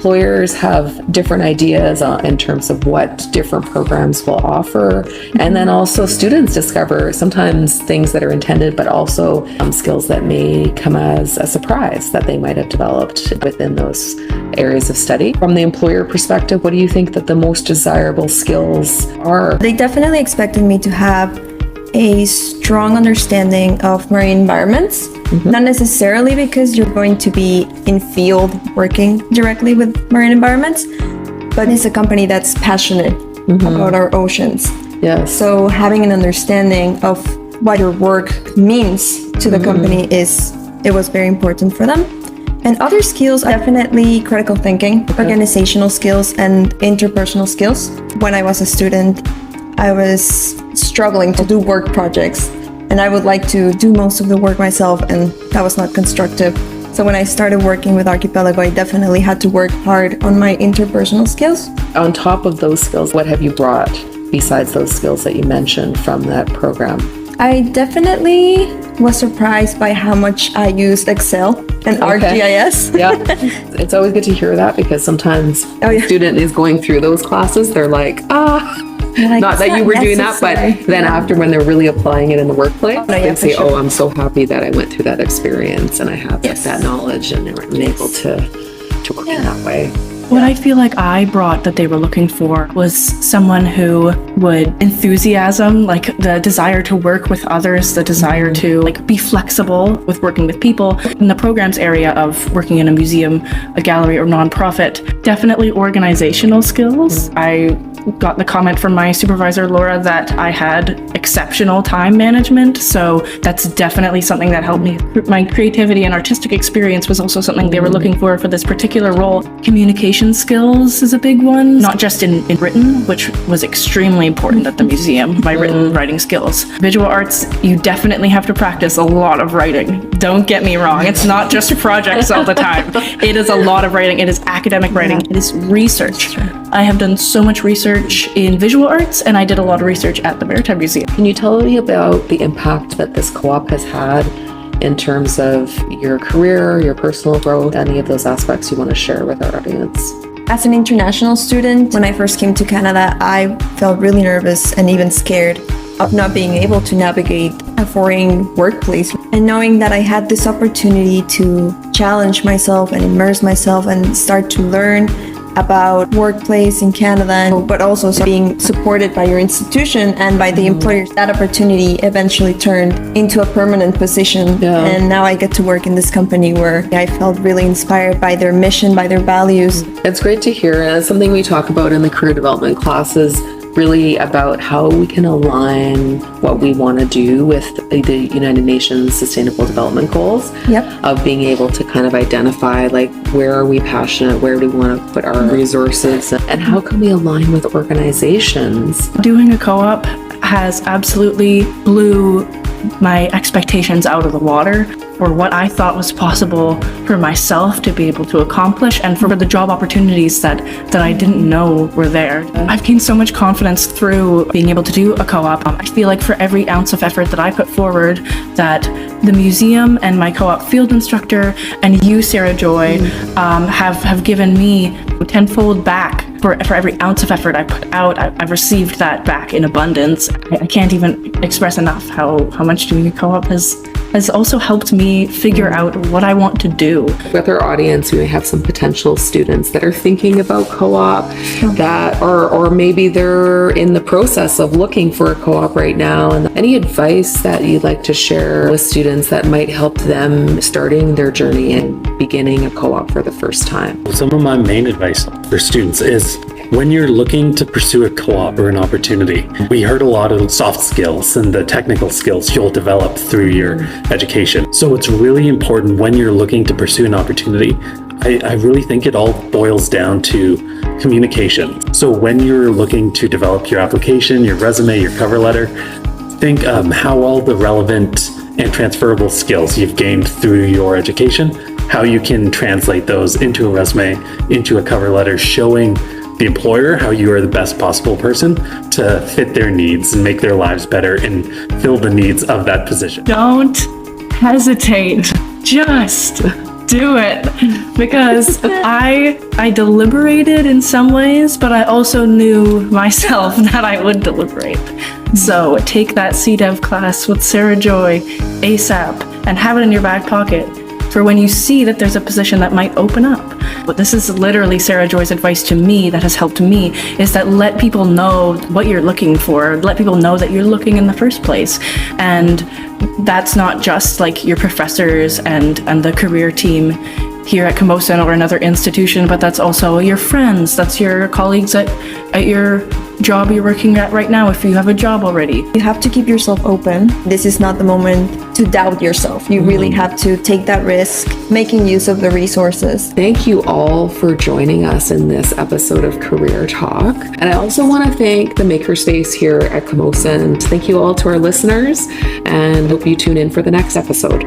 employers have different ideas in terms of what different programs will offer. And then also students discover sometimes things that are intended, but also skills that may come as a surprise that they might have developed within those areas of study. From the employer perspective, what do you think that the most desirable skills are? They definitely expected me to have a strong understanding of marine environments, not necessarily because you're going to be in field working directly with marine environments, but it's a company that's passionate about our oceans. Yes. So having an understanding of what your work means to the company it was very important for them. And other skills, definitely critical thinking, organizational skills, and interpersonal skills. When I was a student, I was struggling to do work projects, and I would like to do most of the work myself, and that was not constructive. So when I started working with Archipelago, I definitely had to work hard on my interpersonal skills. On top of those skills, what have you brought besides those skills that you mentioned from that program? I definitely was surprised by how much I used Excel and ArcGIS. Yeah, it's always good to hear that, because sometimes a student is going through those classes, they're like, not that you were doing that, but then after, when they're really applying it in the workplace, they say, oh, I'm so happy that I went through that experience and I have that knowledge and I'm able to work in that way. What I feel like I brought that they were looking for was someone who would enthusiasm, like the desire to work with others, the desire to like be flexible with working with people. In the programs area of working in a museum, a gallery, or nonprofit, definitely organizational skills. I got the comment from my supervisor, Laura, that I had exceptional time management. So that's definitely something that helped me. My creativity and artistic experience was also something they were looking for this particular role. Communication skills is a big one, not just in written, which was extremely important at the museum, my writing skills. Visual arts, you definitely have to practice a lot of writing. Don't get me wrong. It's not just projects all the time. It is a lot of writing. It is academic writing. It is research. I have done so much research in visual arts, and I did a lot of research at the Maritime Museum. Can you tell me about the impact that this co-op has had in terms of your career, your personal growth, any of those aspects you want to share with our audience? As an international student, when I first came to Canada, I felt really nervous and even scared of not being able to navigate a foreign workplace. And knowing that I had this opportunity to challenge myself and immerse myself and start to learn about workplace in Canada, but also being supported by your institution and by the employers, that opportunity eventually turned into a permanent position. And now I get to work in this company where I felt really inspired by their mission, by their values. It's great to hear, and it's something we talk about in the career development classes, really about how we can align what we want to do with the United Nations Sustainable Development Goals. Of being able to kind of identify, like, where are we passionate, where do we want to put our resources, and how can we align with organizations. Doing a co-op has absolutely blew my expectations out of the water for what I thought was possible for myself to be able to accomplish, and for the job opportunities that I didn't know were there. I've gained so much confidence through being able to do a co-op. I feel like for every ounce of effort that I put forward, that the museum and my co-op field instructor and you, Sarah Joy, have given me tenfold back. For every ounce of effort I put out, I've received that back in abundance. I can't even express enough how much doing a co-op has also helped me figure out what I want to do. With our audience, we may have some potential students that are thinking about co-op, that or maybe they're in the process of looking for a co-op right now. And any advice that you'd like to share with students that might help them starting their journey and beginning a co-op for the first time? Some of my main advice for students is, when you're looking to pursue a co-op or an opportunity, we heard a lot of soft skills and the technical skills you'll develop through your education. So it's really important when you're looking to pursue an opportunity. I really think it all boils down to communication. So when you're looking to develop your application, your resume, your cover letter, think how all the relevant and transferable skills you've gained through your education, how you can translate those into a resume, into a cover letter, showing the employer how you are the best possible person to fit their needs and make their lives better and fill the needs of that position. Don't hesitate. Just do it, because I deliberated in some ways, but I also knew myself that I would deliberate. So take that CDev class with Sarah Joy ASAP and have it in your back pocket for when you see that there's a position that might open up. But this is literally Sarah Joy's advice to me that has helped me, is that let people know what you're looking for. Let people know that you're looking in the first place. And that's not just like your professors and the career team here at Camosun or another institution, but that's also your friends. That's your colleagues at your job you're working at right now, if you have a job already. You have to keep yourself open. This is not the moment to doubt yourself. You really have to take that risk, making use of the resources. Thank you all for joining us in this episode of Career Talk. And I also want to thank the MakerSpace here at Camosun. Thank you all to our listeners, and hope you tune in for the next episode.